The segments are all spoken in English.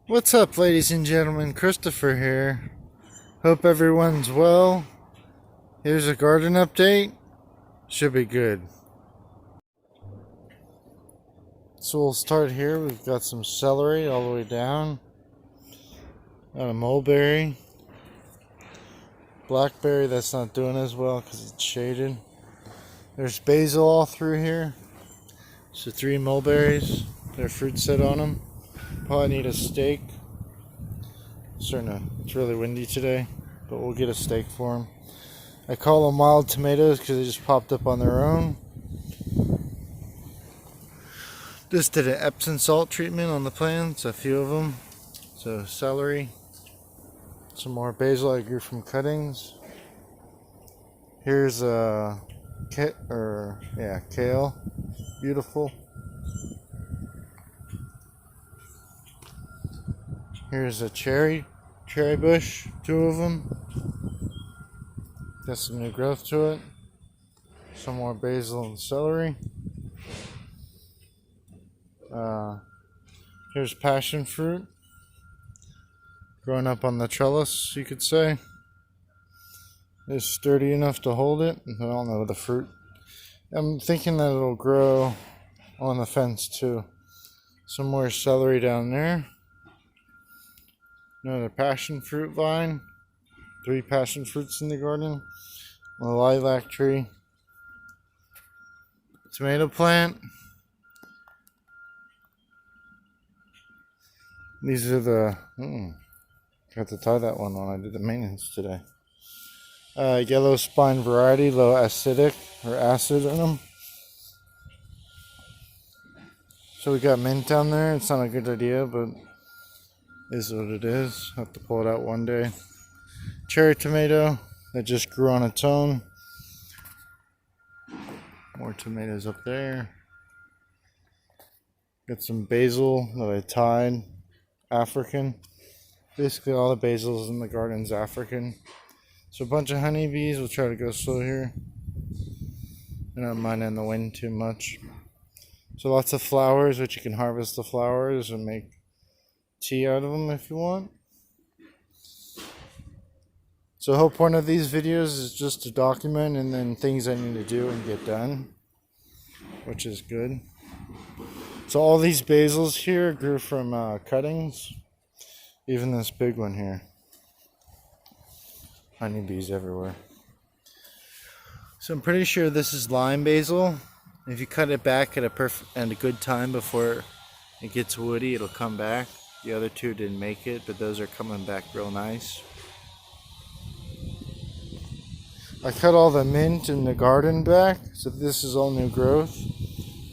What's up, ladies and gentlemen? Christopher here. Hope everyone's well. Here's a garden update. Should be good. So we'll start here. We've got some celery all the way down. Got a mulberry. Blackberry that's not doing as well because it's shaded. There's basil all through here. So 3 mulberries. Their fruit set on them. Probably need a stake. It's really windy today, but we'll get a stake for them. I call them wild tomatoes because they just popped up on their own. Just did an Epsom salt treatment on the plants, a few of them. So celery, some more basil I grew from cuttings. Here's a kale, beautiful. Here's a cherry bush, 2 of them. Got some new growth to it. Some more basil and celery. Here's passion fruit. Growing up on the trellis, you could say. It's sturdy enough to hold it. I don't know the fruit. I'm thinking that it'll grow on the fence too. Some more celery down there. Another passion fruit vine. 3 passion fruits in the garden. A lilac tree. Tomato plant. These are the... got to tie that one when I did the maintenance today. Yellow spine variety, low acidic or acid in them. So we got mint down there. It's not a good idea, but is what it is. Have to pull it out one day. Cherry tomato that just grew on its own. More tomatoes up there. Got some basil that I tied. African. Basically all the basils in the garden's African. So a bunch of honeybees. We'll try to go slow here. They're not minding the wind too much. So lots of flowers, which you can harvest the flowers and make tea out of them if you want. So the whole point of these videos is just to document and then things I need to do and get done, which is good. So all these basils here grew from cuttings. Even this big one here. Honeybees everywhere. So I'm pretty sure this is lime basil. If you cut it back at a good time before it gets woody, it'll come back. The other 2 didn't make it, but those are coming back real nice. I cut all the mint in the garden back, so this is all new growth.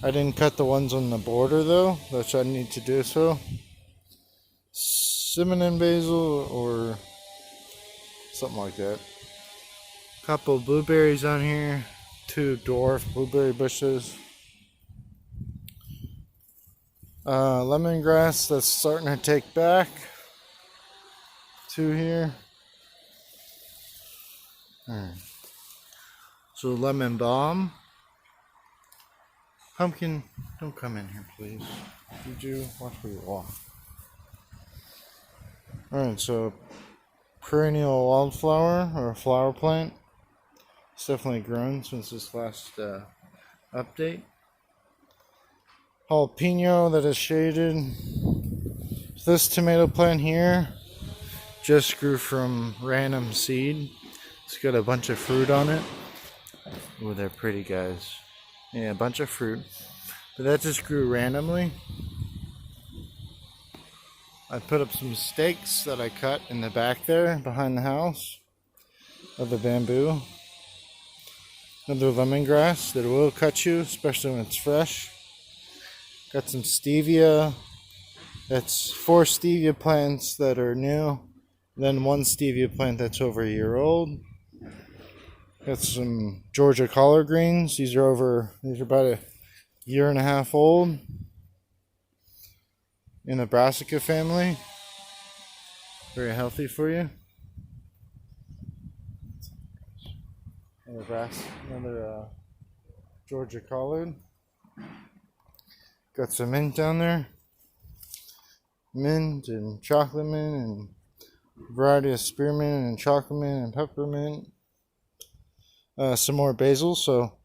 I didn't cut the ones on the border though, which I need to do so. Cinnamon basil or something like that. Couple blueberries on here. 2 dwarf blueberry bushes. Lemongrass that's starting to take back. 2 here. So lemon balm. Pumpkin, don't come in here, please. Would you watch where you walk? Alright, so perennial wildflower or a flower plant. It's definitely grown since this last update. Jalapeno that is shaded. This tomato plant here just grew from random seed. It's got a bunch of fruit on it. Oh, they're pretty, guys. Yeah, a bunch of fruit. But that just grew randomly. I put up some stakes that I cut in the back there behind the house of the bamboo. Another lemongrass that will cut you, especially when it's fresh. Got some stevia. That's 4 stevia plants that are new. Then 1 stevia plant that's over a year old. Got some Georgia collard greens. These are about a year and a half old. In the brassica family. Very healthy for you. Another Georgia collard. Got some mint down there. mint and chocolate mint and a variety of spearmint and chocolate mint and peppermint. Some more basil. So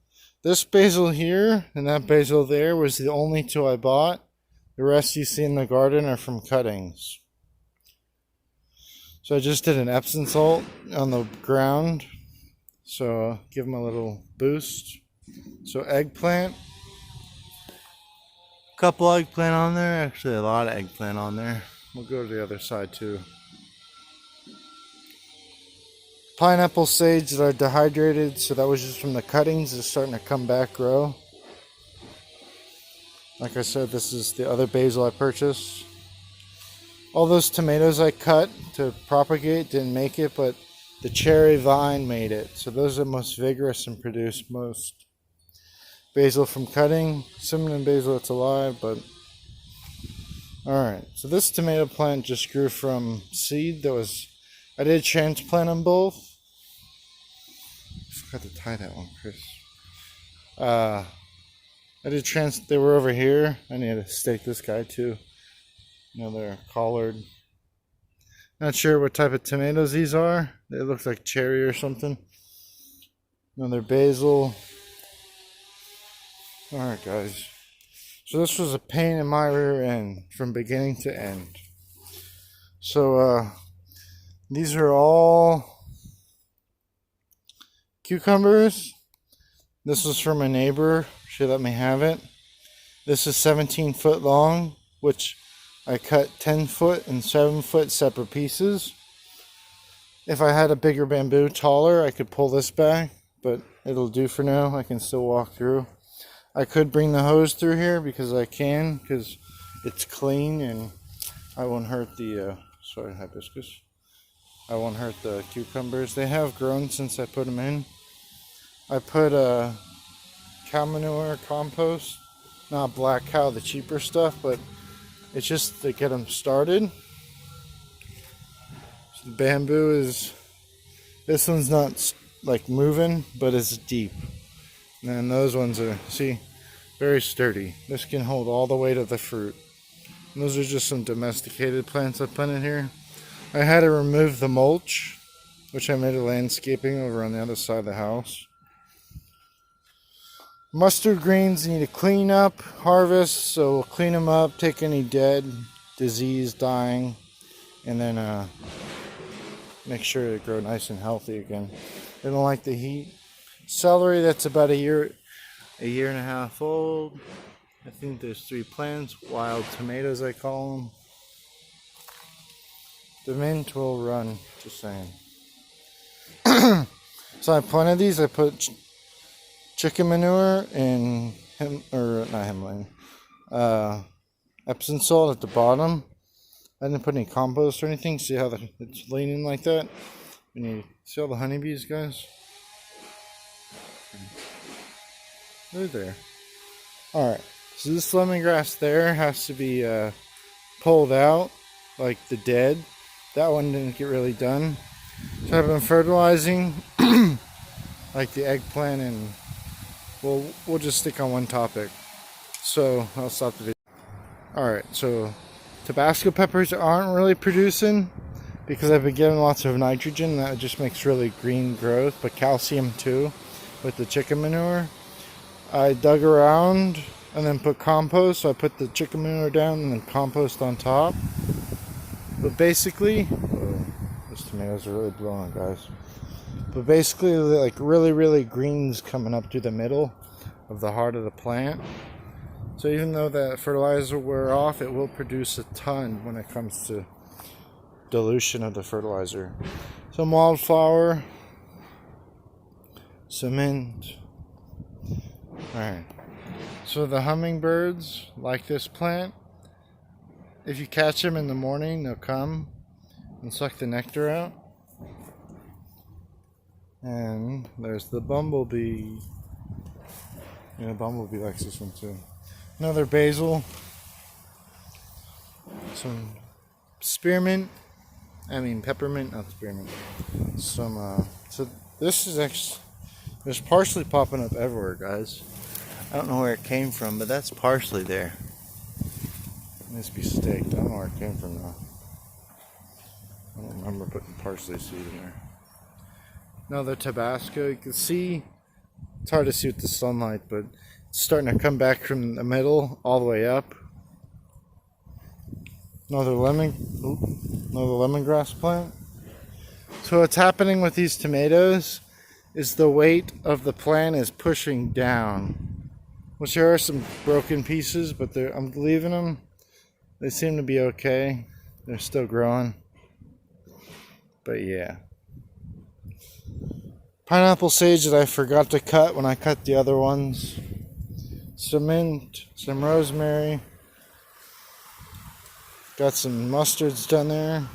this basil here and that basil there was the only two I bought. The rest you see in the garden are from cuttings. So I just did an Epsom salt on the ground. So give them a little boost. So eggplant. Couple eggplant on there. Actually a lot of eggplant on there. We'll go to the other side too. Pineapple sage that are dehydrated. So that was just from the cuttings. It's starting to come back, grow. Like I said, this is the other basil I purchased. All those tomatoes I cut to propagate didn't make it, but the cherry vine made it. So those are the most vigorous and produce most. Basil from cutting. Cinnamon basil that's alive, but... Alright, so this tomato plant just grew from seed that was... I did transplant them both. I forgot to tie that one, Chris. They were over here. I need to stake this guy too. Another collard. Not sure what type of tomatoes these are. They look like cherry or something. Another basil. Alright guys. So this was a pain in my rear end from beginning to end. So these are all cucumbers. This was from a neighbor. She let me have it. This is 17 foot long, which I cut 10 foot and 7 foot separate pieces. If I had a bigger bamboo, taller, I could pull this back, but it'll do for now. I can still walk through. I could bring the hose through here because it's clean and I won't hurt the, sorry, hibiscus. I won't hurt the cucumbers. They have grown since I put them in. I put cow manure compost, not black cow, the cheaper stuff, but it's just to get them started. So the bamboo is, this one's not like moving, but it's deep. And then those ones are, see, very sturdy. This can hold all the weight of the fruit. And those are just some domesticated plants I put in here. I had to remove the mulch, which I made a landscaping over on the other side of the house. Mustard greens need to clean up, harvest, so we'll clean them up, take any dead, disease, dying, and then make sure they grow nice and healthy again. They don't like the heat. Celery, that's about a year and a half old. I think there's 3 plants, wild tomatoes I call them. The mint will run, just saying. So I planted these, I put chicken manure and Epsom salt at the bottom. I didn't put any compost or anything. See how it's leaning like that? See all the honeybees, guys? They're there. Alright, so this lemongrass there has to be pulled out, like the dead. That one didn't get really done. So I've been fertilizing, like the eggplant, and we'll just stick on one topic. So I'll stop the video. Alright, so Tabasco peppers aren't really producing because I've been getting lots of nitrogen. That just makes really green growth, but calcium too with the chicken manure. I dug around and then put compost. So I put the chicken manure down and then compost on top. But basically, those tomatoes are really blowing, guys. But basically, like really greens coming up through the middle of the heart of the plant. So even though that fertilizer wear off, it will produce a ton when it comes to dilution of the fertilizer. Some wildflower, some mint. Alright. So the hummingbirds like this plant. If you catch them in the morning, they'll come and suck the nectar out. And there's the bumblebee. Yeah, bumblebee likes this one too. Another basil. Some peppermint, not spearmint. So this is actually, there's parsley popping up everywhere, guys. I don't know where it came from, but that's parsley there. Needs to be staked. I don't know where it came from though. I don't remember putting parsley seed in there. Another Tabasco. You can see, it's hard to see with the sunlight, but it's starting to come back from the middle all the way up. Another lemongrass plant. So what's happening with these tomatoes is the weight of the plant is pushing down. Which there are some broken pieces, but I'm leaving them. They seem to be okay. They're still growing. But yeah. Pineapple sage that I forgot to cut when I cut the other ones. Some mint, some rosemary. Got some mustards down there.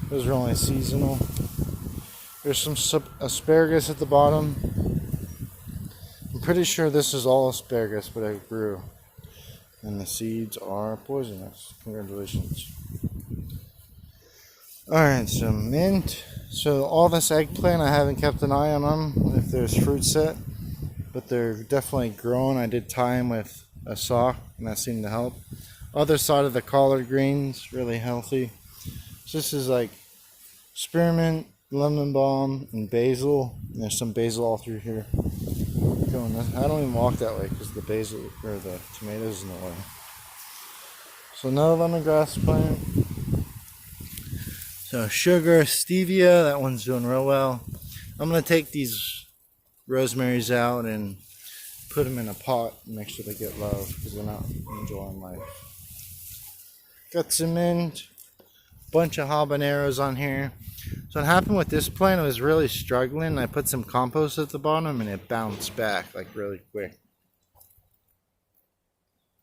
Those are only seasonal. There's some asparagus at the bottom. I'm pretty sure this is all asparagus, but I grew. And the seeds are poisonous. Congratulations. Alright, so mint. So all this eggplant, I haven't kept an eye on them if there's fruit set. But they're definitely growing. I did tie them with a sock, and that seemed to help. Other side of the collard greens, really healthy. So this is like spearmint, lemon balm, and basil. And there's some basil all through here. I don't even walk that way because the basil or the tomatoes in the way. So another lemongrass plant. So sugar, stevia, that one's doing real well. I'm gonna take these rosemaries out and put them in a pot and make sure they get love because they're not enjoying life. Got some mint, bunch of habaneros on here. So what happened with this plant, it was really struggling. I put some compost at the bottom and it bounced back like really quick.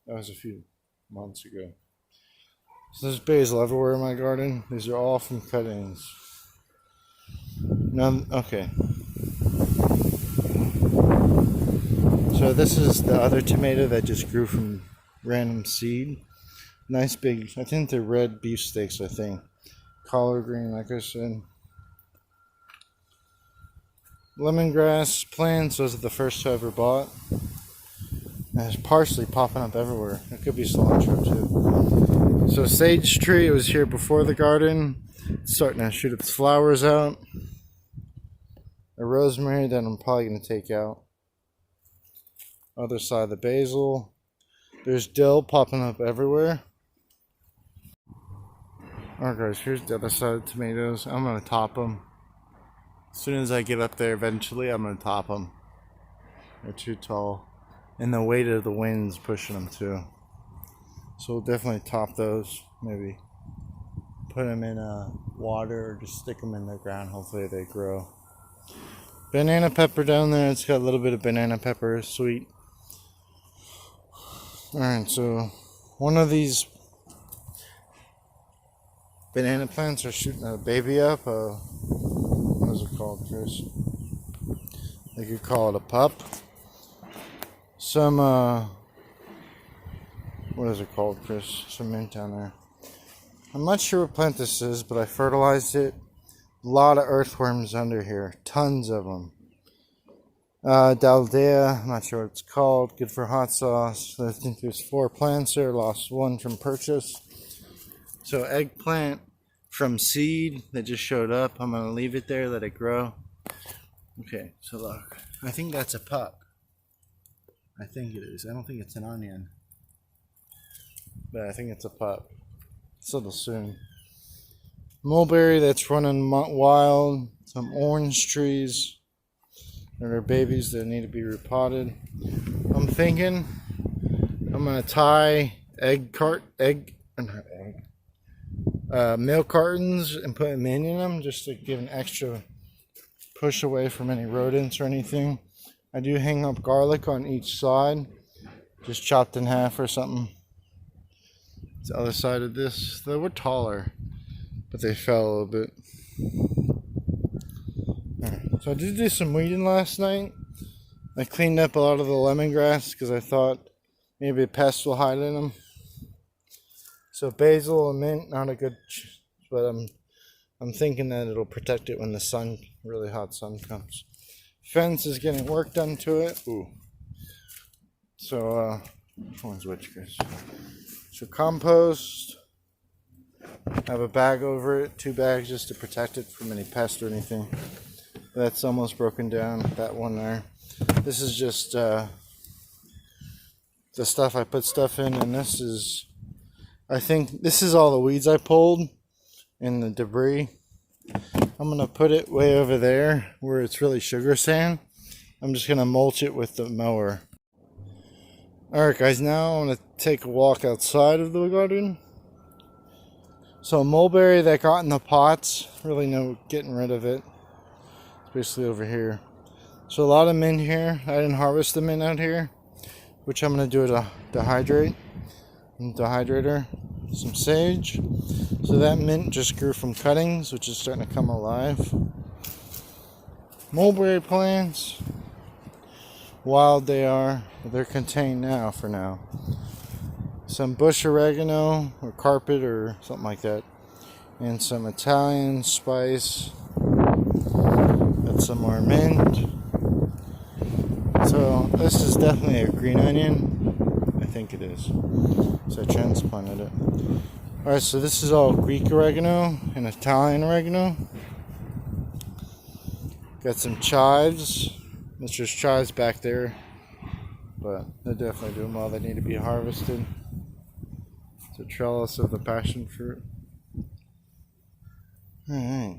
That was a few months ago. So there's basil everywhere in my garden. These are all from cuttings. Now, okay. So this is the other tomato that just grew from random seed. Nice big, I think they're red beefsteaks, I think. Collard green, like I said. Lemongrass plants, those are the first I ever bought. There's parsley popping up everywhere. It could be cilantro too. So sage tree, it was here before the garden. It's starting to shoot its flowers out. A rosemary that I'm probably going to take out. Other side of the basil. There's dill popping up everywhere. Alright guys, here's the other side of the tomatoes. I'm going to top them. As soon as I get up there eventually, I'm going to top them. They're too tall. And the weight of the wind's pushing them too. So we'll definitely top those. Maybe put them in water or just stick them in the ground. Hopefully they grow. Banana pepper down there. It's got a little bit of banana pepper. Sweet. Alright, so one of these banana plants are shooting a baby up. What is it called, Chris? They could call it a pup. Some, what is it called, Chris? Some mint down there. I'm not sure what plant this is, but I fertilized it. A lot of earthworms under here. Tons of them. Daldea, I'm not sure what it's called. Good for hot sauce. I think there's 4 plants there. Lost 1 from purchase. So eggplant from seed that just showed up. I'm going to leave it there, let it grow. Okay, so look. I think that's a pup. I think it is. I don't think it's an onion. But I think it's a pup. It's a little soon. Mulberry that's running wild. Some orange trees. There are babies that need to be repotted. I'm thinking I'm going to tie milk cartons and put them in them just to give an extra push away from any rodents or anything. I do hang up garlic on each side, just chopped in half or something. The other side of this, they were taller, but they fell a little bit. Right. So I did do some weeding last night. I cleaned up a lot of the lemongrass because I thought maybe a pest will hide in them. So basil and mint, not a good, but I'm thinking that it'll protect it when the sun, really hot sun comes. Fence is getting work done to it. Ooh. So which one's which, Chris? So compost. I have a bag over it, 2 bags just to protect it from any pest or anything. That's almost broken down, that one there. This is just the stuff I put stuff in, and this is, I think this is all the weeds I pulled and the debris. I'm going to put it way over there where it's really sugar sand. I'm just going to mulch it with the mower. Alright guys, now I'm going to take a walk outside of the garden. So mulberry that got in the pots, really no getting rid of it. It's basically over here. So a lot of mint here. I didn't harvest the mint out here, which I'm going to do a dehydrator. Some sage. So that mint just grew from cuttings, which is starting to come alive. Mulberry plants, wild they are, but they're contained now for now. Some bush oregano or carpet or something like that, and some Italian spice. Got some more mint. So this is definitely a green onion. I think it is. So I transplanted it. Alright, so this is all Greek oregano and Italian oregano. Got some chives. There's chives back there, but they're definitely doing well. They need to be harvested. It's a trellis of the passion fruit. Alright.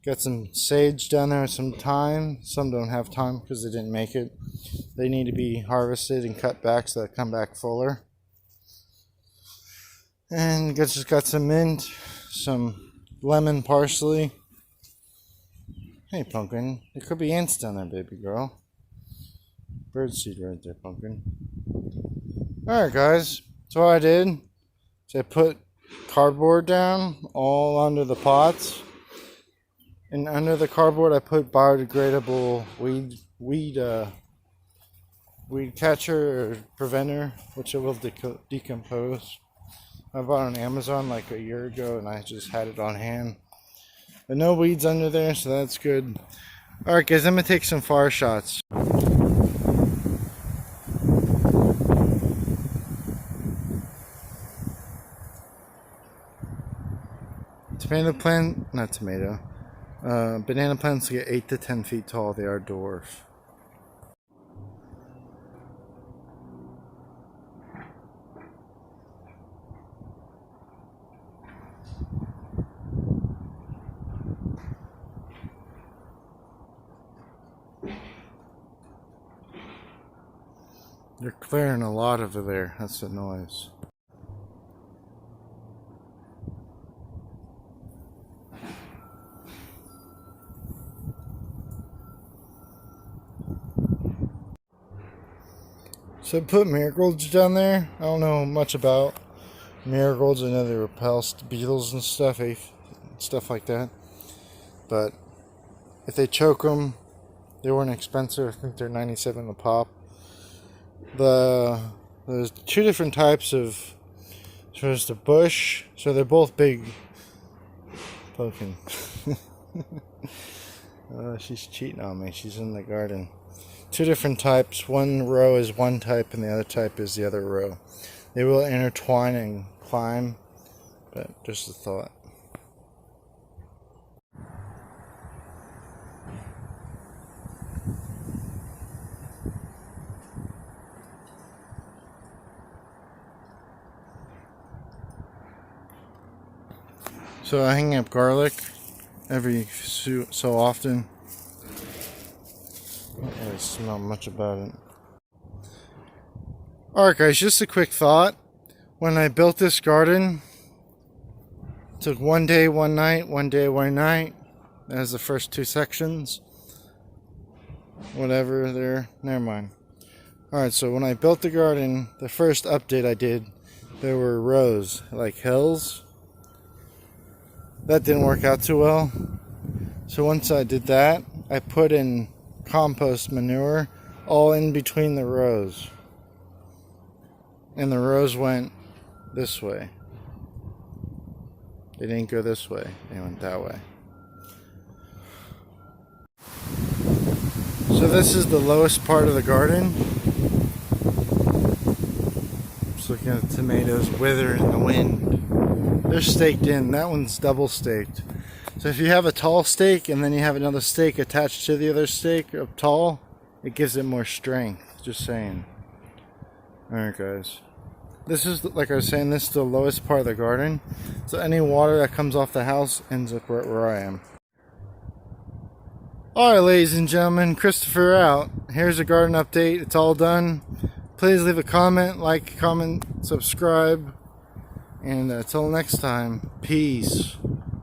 Got some sage down there, some thyme. Some don't have thyme because they didn't make it. They need to be harvested and cut back so they come back fuller. And just got some mint, some lemon parsley. Hey pumpkin, there could be ants down there, baby girl. Birdseed right there, pumpkin. Alright guys, so what I did is I put cardboard down all under the pots. And under the cardboard I put biodegradable weed catcher or preventer, which it will decompose. I bought it on Amazon like a year ago and I just had it on hand. But no weeds under there, so that's good. Alright guys, I'm going to take some far shots. Tomato plant, not tomato. Banana plants get 8 to 10 feet tall. They are dwarf. They're clearing a lot over there. That's the noise. So I put marigolds down there. I don't know much about marigolds. I know they repel beetles and stuff, stuff like that. But if they choke them, they weren't expensive. I think they're $97 a pop. There's 2 different types of. So there's the bush. So they're both big. Poking. She's cheating on me. She's in the garden. 2 different types. One row is one type and the other type is the other row. They will intertwine and climb, but just a thought. So I hang up garlic every so often. I don't really smell much about it. Alright guys, just a quick thought. When I built this garden, it took one day, one night, one day, one night. As the first 2 sections. Whatever there, never mind. Alright, so when I built the garden, the first update I did, there were rows, like hills. That didn't work out too well. So once I did that, I put in compost manure all in between the rows. And the rows went this way. They didn't go this way, they went that way. So this is the lowest part of the garden. Just looking at the tomatoes wither in the wind. They're staked in. That one's double staked. So if you have a tall stake and then you have another stake attached to the other stake of tall, it gives it more strength. Just saying. Alright guys. This is, like I was saying, this is the lowest part of the garden. So any water that comes off the house ends up right where I am. Alright ladies and gentlemen, Christopher out. Here's a garden update. It's all done. Please leave a comment, like, comment, subscribe. And until next time, peace.